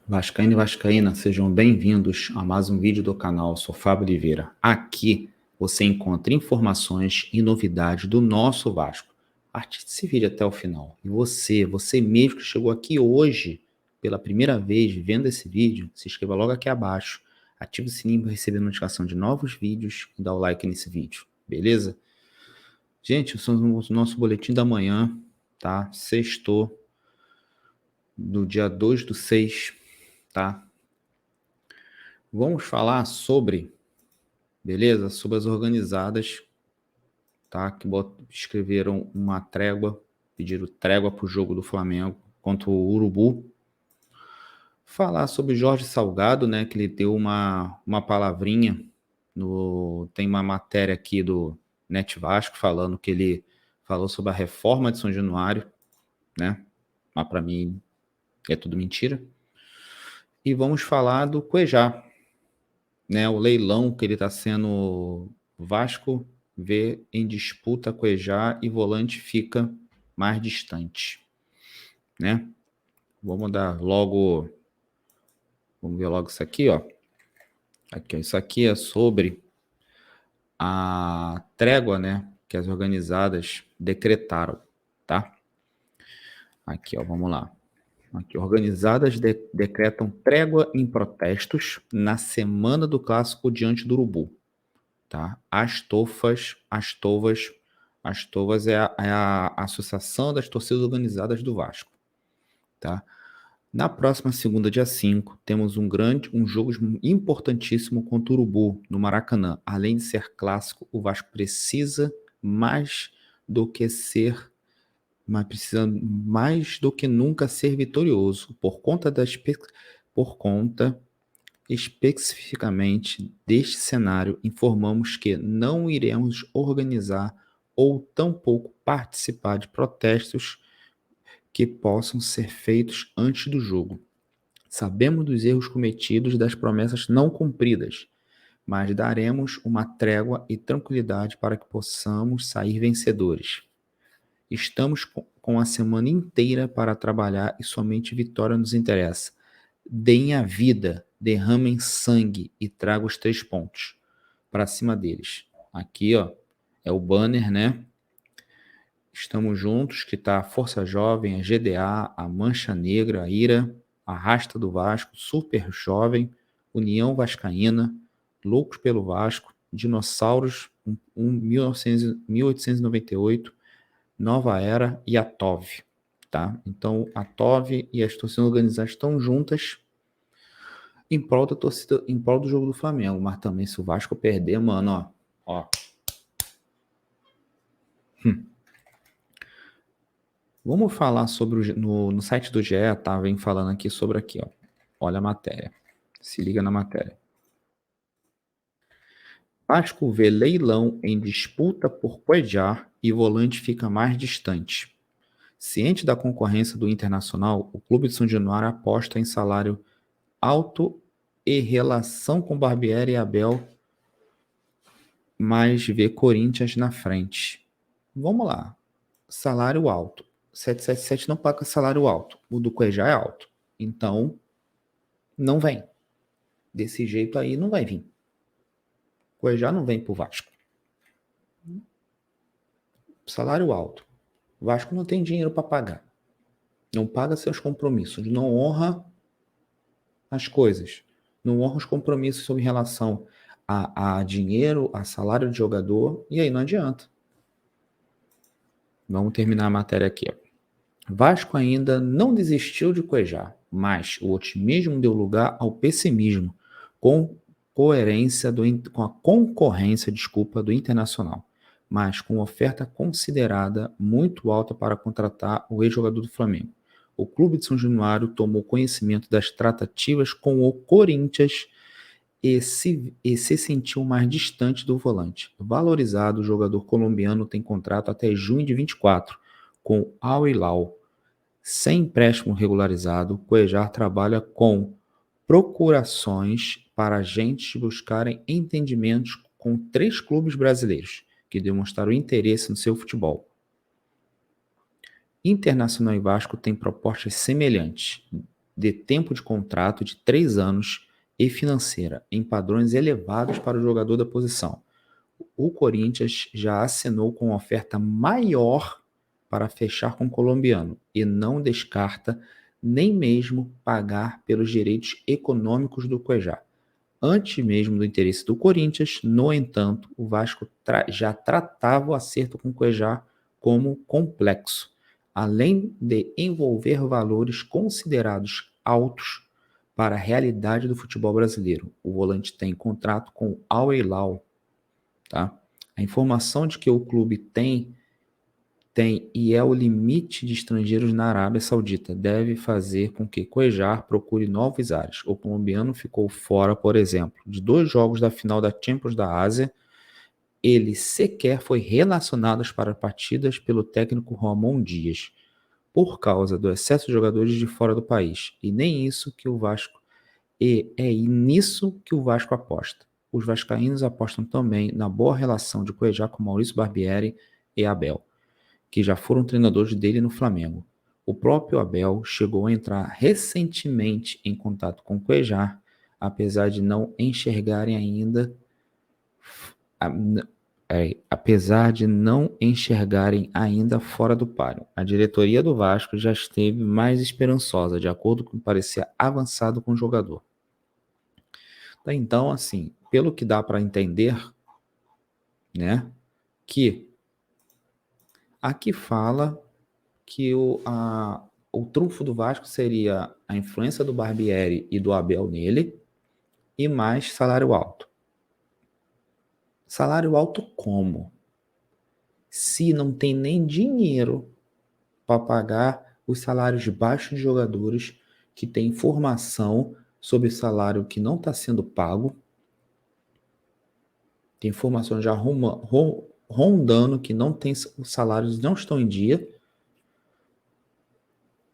Vascaíno e Vascaína, sejam bem-vindos a mais um vídeo do canal. Eu sou Fábio Oliveira. Aqui você encontra informações e novidades do nosso Vasco. Participe desse vídeo até o final. E você mesmo que chegou aqui hoje pela primeira vez vendo esse vídeo, se inscreva logo aqui abaixo, ative o sininho para receber notificação de novos vídeos e dá o like nesse vídeo, beleza? Gente, esse é o nosso boletim da manhã, tá? Sextou, do dia 2/6, tá? Vamos falar sobre, beleza? Sobre as organizadas, tá? Que escreveram uma trégua, pediram trégua para o jogo do Flamengo contra o Urubu. Falar sobre Jorge Salgado, né? Que ele deu uma palavrinha, tem uma matéria aqui do Net Vasco falando que ele falou sobre a reforma de São Januário, né? Mas para mim é tudo mentira. E vamos falar do Cuejá, né, o leilão que ele está sendo. Vasco vê em disputa Cuejá e volante fica mais distante, né? Vamos ver logo isso aqui, ó. Aqui, ó, isso aqui é sobre a trégua, né, que as organizadas decretaram, tá? Aqui, ó, vamos lá. Aqui, organizadas decretam trégua em protestos na semana do clássico diante do Urubu. Tá? As Tovas é a Associação das Torcidas Organizadas do Vasco. Tá? Na próxima segunda, dia 5, temos um jogo importantíssimo contra o Urubu, no Maracanã. Além de ser clássico, o Vasco precisa mais do que nunca ser vitorioso, por conta especificamente deste cenário, informamos que não iremos organizar ou tampouco participar de protestos que possam ser feitos antes do jogo. Sabemos dos erros cometidos e das promessas não cumpridas, mas daremos uma trégua e tranquilidade para que possamos sair vencedores. Estamos com a semana inteira para trabalhar e somente vitória nos interessa. Deem a vida, derramem sangue e tragam os 3 pontos para cima deles. Aqui, ó, é o banner, né? Estamos juntos, que tá a Força Jovem, a GDA, a Mancha Negra, a IRA, a Rasta do Vasco, Super Jovem, União Vascaína, Loucos pelo Vasco, Dinossauros 1898, Nova Era e a TOV, tá? Então, a TOV e as torcidas organizadas estão juntas em prol da torcida, em prol do jogo do Flamengo. Mas também, se o Vasco perder, mano, ó. Vamos falar sobre no site do GE, tá? Vem falando aqui sobre aqui, ó. Olha a matéria. Se liga na matéria. Vasco vê leilão em disputa por Cuejá e volante fica mais distante. Ciente da concorrência do Internacional, o Clube de São Januário aposta em salário alto e relação com Barbieri e Abel, mas vê Corinthians na frente. Vamos lá. Salário alto. 777 não paga salário alto. O do Cuejá é alto. Então, não vem. Desse jeito aí, não vai vir. Cuejá não vem pro Vasco. Salário alto. O Vasco não tem dinheiro para pagar. Não paga seus compromissos. Não honra as coisas. Não honra os compromissos em relação a dinheiro, a salário de jogador. E aí não adianta. Vamos terminar a matéria aqui. Vasco ainda não desistiu de Cuejá, mas o otimismo deu lugar ao pessimismo, com a concorrência, do Internacional, mas com oferta considerada muito alta para contratar o ex-jogador do Flamengo. O clube de São Januário tomou conhecimento das tratativas com o Corinthians e se sentiu mais distante do volante. Valorizado, o jogador colombiano tem contrato até junho de 24 com Al Hilal. Sem empréstimo regularizado, Cuejar trabalha com procurações para agentes buscarem entendimentos com 3 clubes brasileiros que demonstraram interesse no seu futebol. Internacional e Vasco têm propostas semelhantes. de tempo de contrato de 3 anos e financeira, em padrões elevados para o jogador da posição. O Corinthians já assinou com oferta maior para fechar com o colombiano e não descarta nem mesmo pagar pelos direitos econômicos do Cuejá. Antes mesmo do interesse do Corinthians, no entanto, o Vasco já tratava o acerto com o Cuejá como complexo, além de envolver valores considerados altos para a realidade do futebol brasileiro. O volante tem contrato com o Al Hilal. Tá? A informação de que o clube tem e é o limite de estrangeiros na Arábia Saudita deve fazer com que Cuéllar procure novos ares. O colombiano ficou fora, por exemplo, de 2 jogos da final da Champions da Ásia. Ele sequer foi relacionado para partidas pelo técnico Ramon Dias, por causa do excesso de jogadores de fora do país. E nem isso que o Vasco é nisso que o Vasco aposta. Os vascaínos apostam também na boa relação de Cuéllar com Maurício Barbieri e Abel, que já foram treinadores dele no Flamengo. O próprio Abel chegou a entrar recentemente em contato com Cuéllar, apesar de não enxergarem ainda fora do páreo. A diretoria do Vasco já esteve mais esperançosa, de acordo com o que parecia avançado com o jogador. Então, assim, pelo que dá para entender, né, que aqui fala que o trunfo do Vasco seria a influência do Barbieri e do Abel nele e mais salário alto. Salário alto como? Se não tem nem dinheiro para pagar os salários baixos de jogadores que têm informação sobre salário que não está sendo pago, tem informação já rondando que não tem, os salários não estão em dia,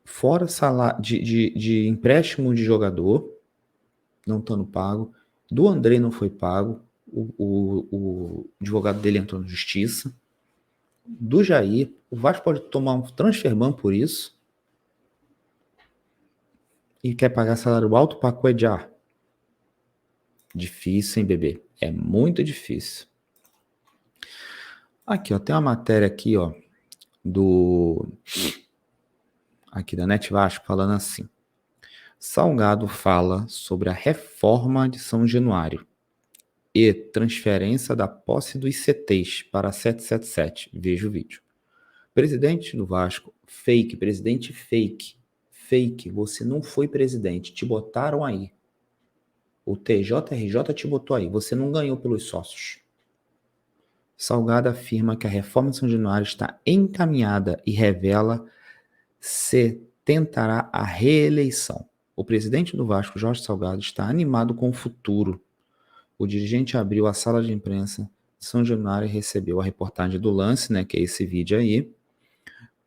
fora salário de empréstimo de jogador não estando pago, do André não foi pago, o advogado dele entrou na justiça, do Jair, o Vasco pode tomar um transfer ban por isso e quer pagar salário alto para Cuéllar. Difícil, hein, bebê? É muito difícil. Aqui, ó, tem uma matéria aqui, ó, aqui da Net Vasco, falando assim: Salgado fala sobre a reforma de São Januário e transferência da posse dos CTs para 777. Veja o vídeo. Presidente do Vasco, fake, presidente fake. Fake, você não foi presidente, te botaram aí. O TJRJ te botou aí, você não ganhou pelos sócios. Salgado afirma que a reforma de São Januário está encaminhada e revela se tentará a reeleição. O presidente do Vasco, Jorge Salgado, está animado com o futuro. O dirigente abriu a sala de imprensa de São Januário e recebeu a reportagem do Lance, né, que é esse vídeo aí,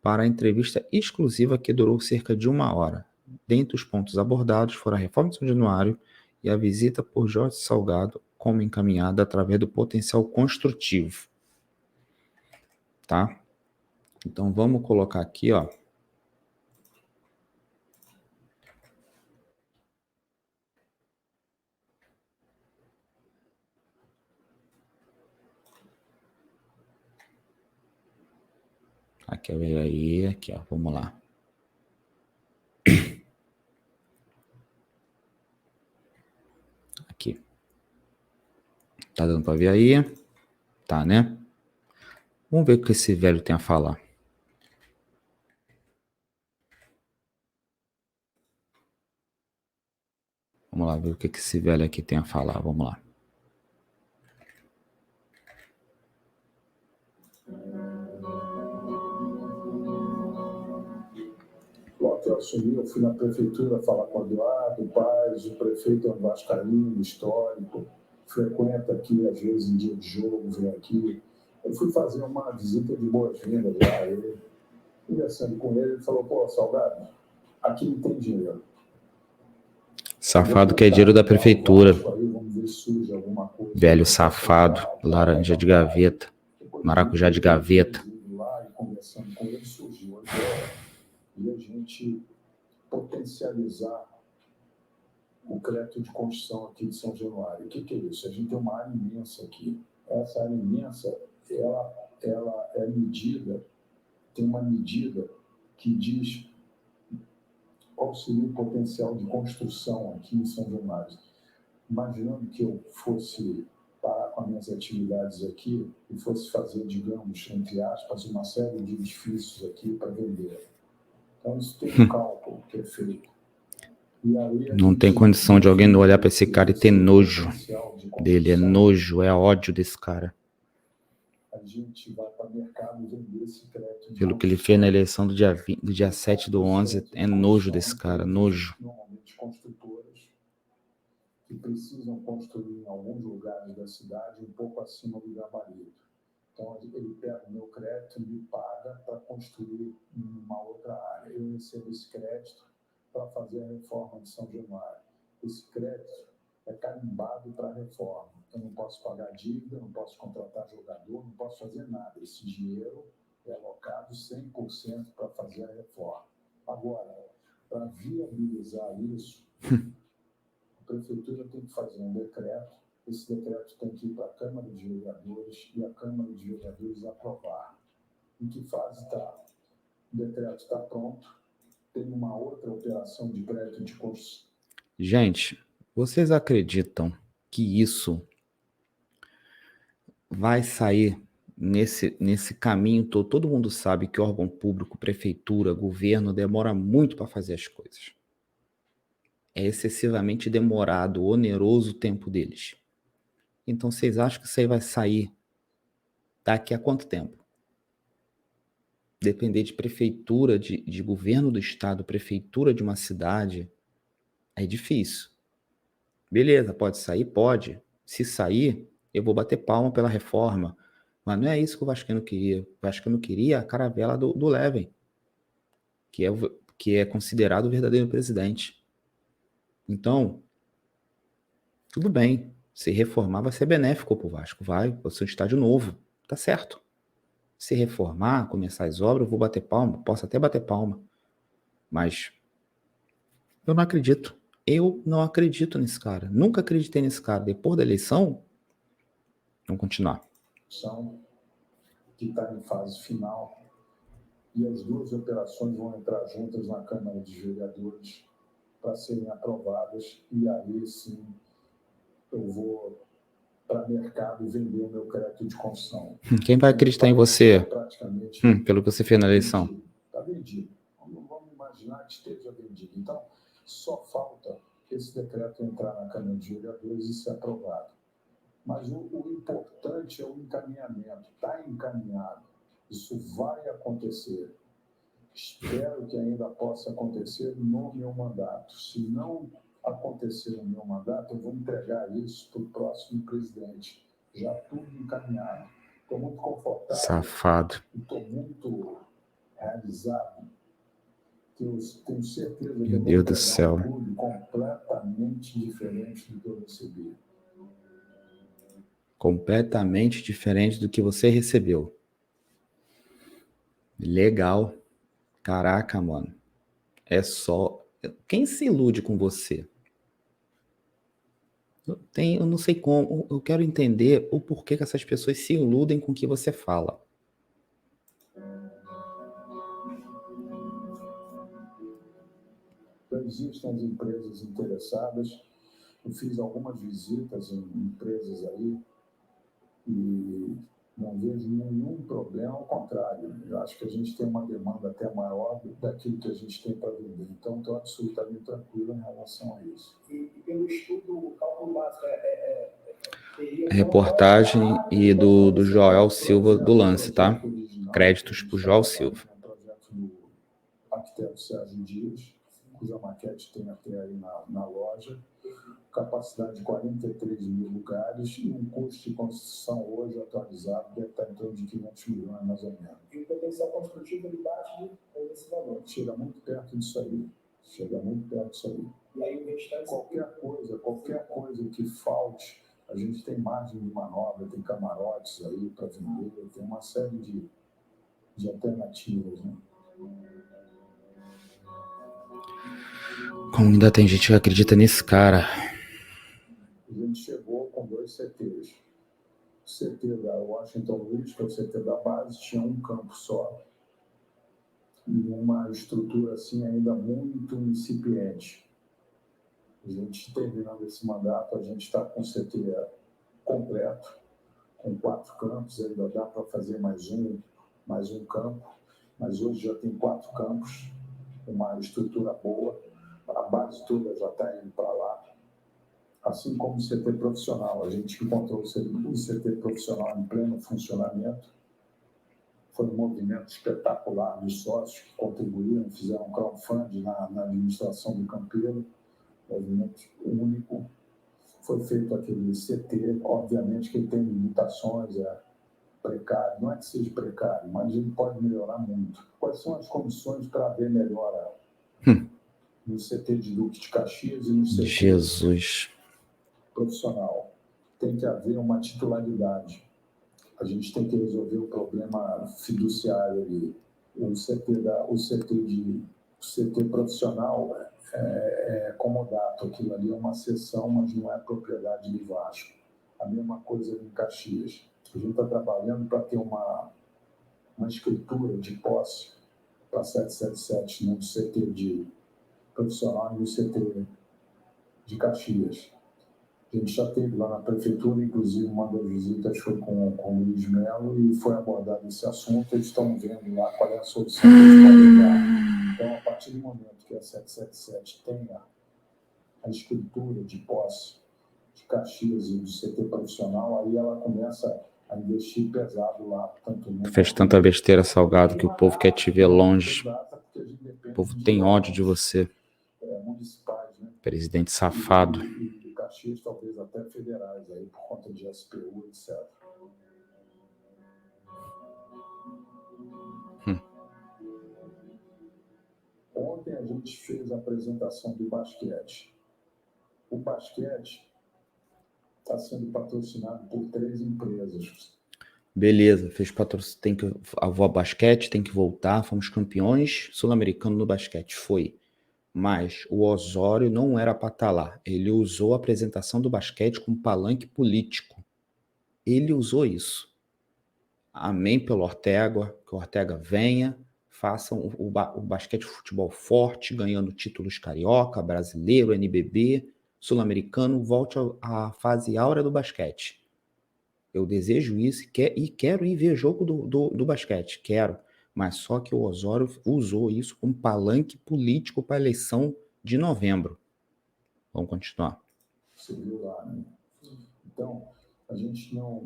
para a entrevista exclusiva que durou cerca de 1 hora. Dentre os pontos abordados foram a reforma de São Januário e a visita por Jorge Salgado como encaminhada através do potencial construtivo. Tá? Então vamos colocar aqui, ó. Aqui, aí, aqui, ó, vamos lá. Aqui. Tá dando pra ver aí? Tá, né? Vamos ver o que esse velho tem a falar. Vamos lá ver o que esse velho aqui tem a falar. Vamos lá. Logo que eu assumi, eu fui na prefeitura falar com o Eduardo Paes, o prefeito é um vascaíno histórico, frequenta aqui, às vezes, em dia de jogo, vem aqui. Eu fui fazer uma visita de boas-vindas lá, ele, conversando com ele falou, pô, Salgado, aqui não tem dinheiro. Safado quer dinheiro da prefeitura. Velho safado, laranja de gaveta, maracujá de gaveta. Conversando com ele, surgiu a ideia de a gente potencializar o crédito de construção aqui de São Januário. O que é isso? A gente tem uma área imensa aqui. Essa área imensa, ela é medida, tem uma medida que diz qual seria o potencial de construção aqui em São Januário. Imaginando que eu fosse parar com as minhas atividades aqui e fosse fazer, digamos, entre aspas, uma série de edifícios aqui para vender. Então, isso tem um cálculo que é feito. E aí, não tem condição de alguém olhar para esse cara e ter nojo dele. É nojo, é ódio desse cara. A gente vai para o mercado vender esse crédito. Pelo que ele fez na eleição do dia 7/11, é nojo desse cara, nojo. Normalmente construtoras que precisam construir em alguns lugares da cidade um pouco acima do gabarito. Então, ele pega o meu crédito e me paga para construir em uma outra área. Eu recebo esse crédito para fazer a reforma de São Januário. Esse crédito é carimbado para a reforma. Eu não posso pagar dívida, não posso contratar jogador, não posso fazer nada. Esse dinheiro é alocado 100% para fazer a reforma. Agora, para viabilizar isso, a prefeitura tem que fazer um decreto. Esse decreto tem que ir para a Câmara de Vereadores e a Câmara de Vereadores aprovar. Em que fase está? O decreto está pronto. Tem uma outra operação de crédito de construção. Gente, vocês acreditam que isso vai sair nesse caminho todo? Todo mundo sabe que órgão público, prefeitura, governo demora muito para fazer as coisas. É excessivamente demorado, oneroso o tempo deles. Então vocês acham que isso aí vai sair daqui a quanto tempo? Depender de prefeitura, de governo do estado, prefeitura de uma cidade, é difícil. Beleza, pode sair? Pode. Se sair, eu vou bater palma pela reforma. Mas não é isso que o Vascaíno queria. O Vascaíno queria a caravela do Levin, que é considerado o verdadeiro presidente. Então, tudo bem. Se reformar vai ser benéfico para o Vasco. Vai ser um estádio novo. Tá certo. Se reformar, começar as obras, eu vou bater palma. Posso até bater palma. Mas eu não acredito. Eu não acredito nesse cara. Nunca acreditei nesse cara. Depois da eleição, vamos continuar. Que está em fase final. E as duas operações vão entrar juntas na Câmara de Vereadores para serem aprovadas. E aí, sim, eu vou para o mercado vender o meu crédito de construção. Quem vai acreditar em você? Pelo que você fez na eleição. Está vendido. Vamos imaginar que esteja vendido. Então, só falta esse decreto entrar na Câmara de Vereadores e ser aprovado. Mas o importante é o encaminhamento. Está encaminhado. Isso vai acontecer. Espero que ainda possa acontecer no meu mandato. Se não acontecer no meu mandato, eu vou entregar isso para o próximo presidente. Já tudo encaminhado. Estou muito confortável. Safado. Estou muito realizado. Eu tenho certeza que meu Deus do céu. Um clube completamente diferente do que eu recebi. Completamente diferente do que você recebeu. Legal. Caraca, mano. É só... Quem se ilude com você? Eu não sei como. Eu quero entender o porquê que essas pessoas se iludem com o que você fala. Existem as empresas interessadas. Eu fiz algumas visitas em empresas aí e não vejo nenhum problema, ao contrário. Eu acho que a gente tem uma demanda até maior daquilo que a gente tem para vender. Então, estou absolutamente tranquilo em relação a isso. E pelo estudo, o cálculo básico Reportagem e do Joel Silva do Lance, tá? Créditos para o Joel Silva. Um projeto do arquiteto Sérgio Dias, cuja maquete tem até aí na loja. Capacidade de 43 mil lugares e um custo de construção hoje atualizado deve estar em torno de 500 milhões, mais ou menos. E o potencial construtivo ele bate nesse valor. Chega muito perto disso aí. E aí o restante... Qualquer coisa que falte, a gente tem margem de manobra, tem camarotes aí para vender, tem uma série de alternativas, né? Como ainda tem gente que acredita nesse cara. A gente chegou com 2 CTs. O CT da Washington Luiz, que é o CT da base, tinha um campo só. E uma estrutura assim ainda muito incipiente. A gente, terminando esse mandato, a gente está com o CT completo, com 4 campos, ainda dá para fazer mais um campo, mas hoje já tem 4 campos, uma estrutura boa, a base toda já está indo para lá, assim como o CT profissional. A gente encontrou o CT profissional em pleno funcionamento, foi um movimento espetacular dos sócios que contribuíram, fizeram um crowdfunding na administração do campeiro, movimento único. Foi feito aquele CT, obviamente que ele tem limitações, é precário, não é que seja precário, mas ele pode melhorar muito. Quais são as condições para haver melhora no CT de Duque de Caxias e no CT Jesus profissional? Tem que haver uma titularidade. A gente tem que resolver o problema fiduciário ali. O CT profissional é comodato, aquilo ali é uma seção, mas não é propriedade do Vasco. A mesma coisa em Caxias. A gente está trabalhando para ter uma escritura de posse para 777 no CT de profissional e no CT de Caxias. A gente já teve lá na prefeitura, inclusive uma das visitas foi com o Luiz Melo e foi abordado esse assunto. Eles estão vendo lá qual é a solução que eles podem dar. Então, a partir do momento que a 777 tenha a escritura de posse de Caxias e do CT profissional, aí ela começa a investir pesado lá. Fez tanta besteira, Salgado, que o povo quer te ver longe. O povo tem ódio de você. Municipais, né? Presidente safado. E Caxias, talvez até federais, aí, por conta de SPU, etc. Ontem a gente fez a apresentação do basquete. O basquete está sendo patrocinado por 3 empresas. Beleza, fez patrocínio. A basquete tem que voltar. Fomos campeões sul-americanos no basquete. Foi. Mas o Osório não era para estar lá. Ele usou a apresentação do basquete como palanque político. Ele usou isso. Amém pelo Ortega, que o Ortega venha, façam o basquete futebol forte, ganhando títulos carioca, brasileiro, NBB, sul-americano, volte à fase áurea do basquete. Eu desejo isso e quero ir ver jogo do basquete, quero. Mas só que o Osório usou isso como palanque político para a eleição de novembro. Vamos continuar. Você viu lá, né? Então, a gente não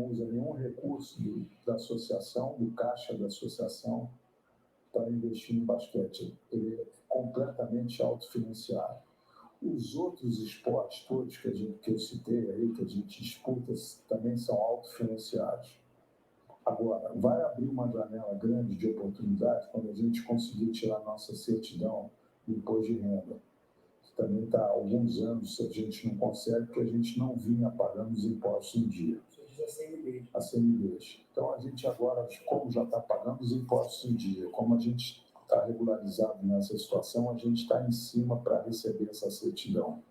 usa nenhum recurso da associação, do caixa da associação, para investir no basquete. Ele é completamente autofinanciado. Os outros esportes todos que eu citei aí, que a gente disputa, também são autofinanciados. Agora, vai abrir uma janela grande de oportunidade quando a gente conseguir tirar nossa certidão do imposto de renda. Que também está há alguns anos, a gente não consegue, porque a gente não vinha pagando os impostos em dia. A CNBs. Então, a gente agora, como já está pagando os impostos em dia, como a gente está regularizado nessa situação, a gente está em cima para receber essa certidão.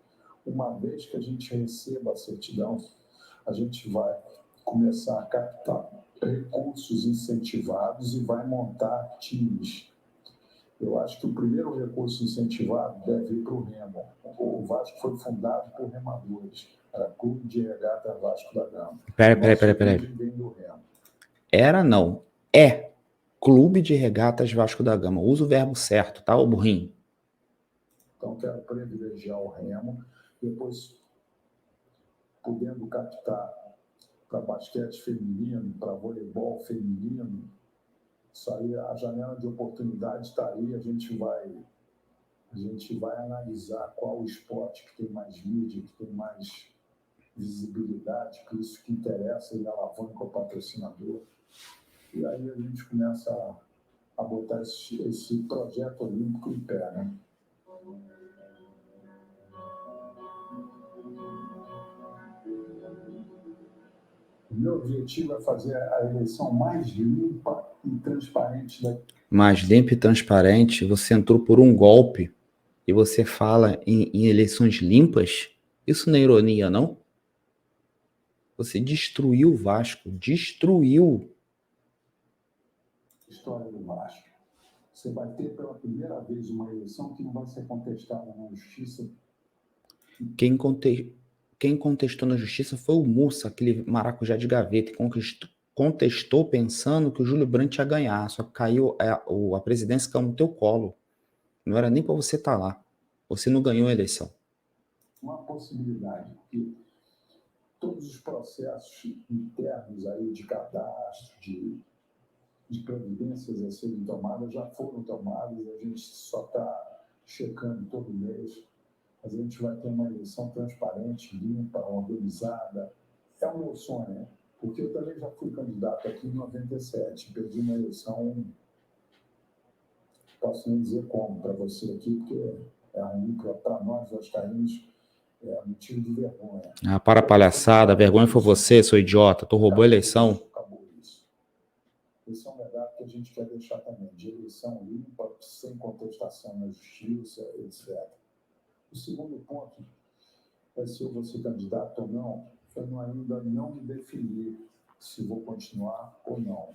Uma vez que a gente receba a certidão, a gente vai começar a captar recursos incentivados e vai montar times. Eu acho que o primeiro recurso incentivado deve ir para o remo. O Vasco foi fundado por remadores. Era Clube de Regata Vasco da Gama. Peraí. Era não. É Clube de Regatas Vasco da Gama. Usa o verbo certo, tá, ô burrinho? Então, quero privilegiar o remo. Depois, podendo captar para basquete feminino, para voleibol feminino, isso aí, a janela de oportunidade está aí. A gente vai analisar qual o esporte que tem mais mídia, que tem mais visibilidade, que isso que interessa e alavanca o patrocinador. E aí a gente começa a botar esse projeto olímpico em pé, né? O meu objetivo é fazer a eleição mais limpa e transparente. Mais limpa e transparente? Você entrou por um golpe. e você fala em eleições limpas, isso não é ironia, não? Você destruiu o Vasco, destruiu. História do Vasco. Você vai ter pela primeira vez uma eleição que não vai ser contestada na justiça. Quem contestou na justiça foi o Mussa, aquele maracujá de gaveta, contestou pensando que o Júlio Brandt ia ganhar, só que caiu, a presidência caiu no teu colo. Não era nem para você estar lá. Você não ganhou a eleição. Uma possibilidade que todos os processos internos aí de cadastro, de providências a serem tomadas já foram tomadas, a gente só está checando todo mês. A gente vai ter uma eleição transparente, limpa, organizada. É o meu sonho, porque eu também já fui candidato aqui em 97, perdi uma eleição, posso nem dizer como para você aqui, porque é ruim para nós, vascaínos, é motivo de vergonha. Para a palhaçada, a vergonha foi você, seu idiota, tu roubou a eleição. Acabou isso. Esse é um legado que a gente quer deixar também, de eleição limpa, sem contestação na justiça, etc. O segundo ponto é se eu vou ser candidato ou não. Eu ainda não me defini se vou continuar ou não.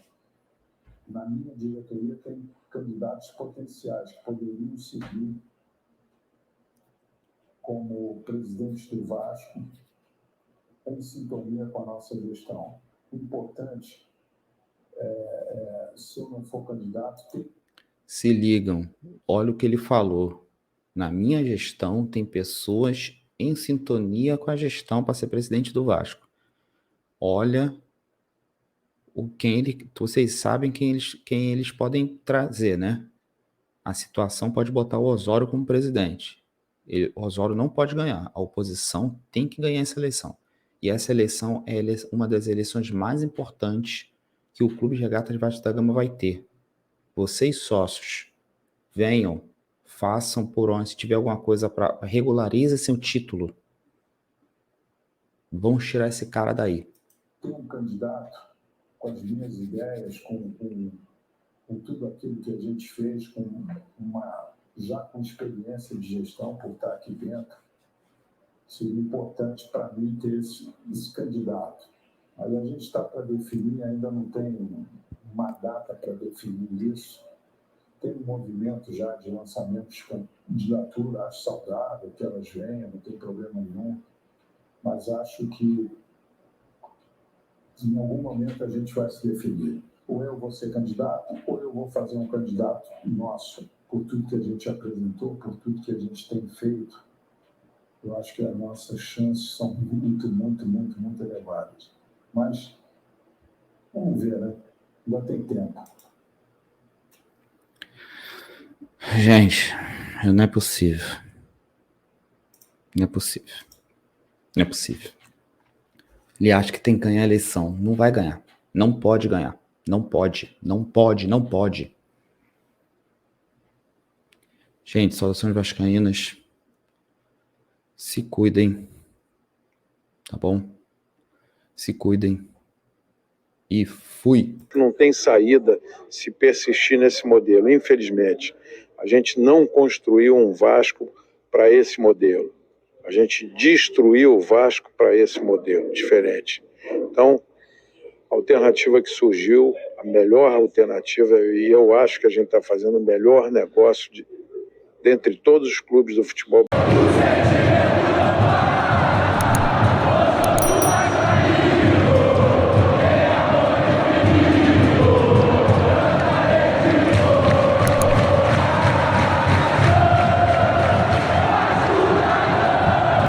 Na minha diretoria tem candidatos potenciais que poderiam seguir como presidente do Vasco em sintonia com a nossa gestão. O importante se eu não for candidato... Se ligam, olha o que ele falou. Na minha gestão tem pessoas em sintonia com a gestão para ser presidente do Vasco. Olha vocês sabem quem eles podem trazer, né? A situação pode botar o Osório como presidente. O Osório não pode ganhar. A oposição tem que ganhar essa eleição. E essa eleição é uma das eleições mais importantes que o Clube de Regatas Vasco da Gama vai ter. Vocês, sócios, venham, façam por onde. Se tiver alguma coisa para regularize seu título. Vamos tirar esse cara daí. Tem um candidato com as minhas ideias, com tudo aquilo que a gente fez, já com experiência de gestão por estar aqui dentro. Seria importante para mim ter esse candidato. Aí a gente está para definir, ainda não tem uma data para definir isso. Tem um movimento já de lançamento de candidatura, acho saudável que elas venham, não tem problema nenhum, mas acho que em algum momento a gente vai se definir. Ou eu vou ser candidato, ou eu vou fazer um candidato nosso, por tudo que a gente apresentou, por tudo que a gente tem feito. Eu acho que as nossas chances são muito, muito, muito, muito elevadas. Mas vamos ver, né? Ainda tem tempo. Gente, não é possível. Não é possível. Não é possível. Ele acha que tem que ganhar a eleição. Não vai ganhar. Não pode ganhar. Não pode. Não pode. Não pode. Gente, saudações vascaínas. Se cuidem. Tá bom? Se cuidem. E fui. Não tem saída se persistir nesse modelo. Infelizmente, a gente não construiu um Vasco para esse modelo. A gente destruiu o Vasco para esse modelo diferente. Então, a alternativa que surgiu, a melhor alternativa, e eu acho que a gente está fazendo o melhor negócio dentre todos os clubes do futebol.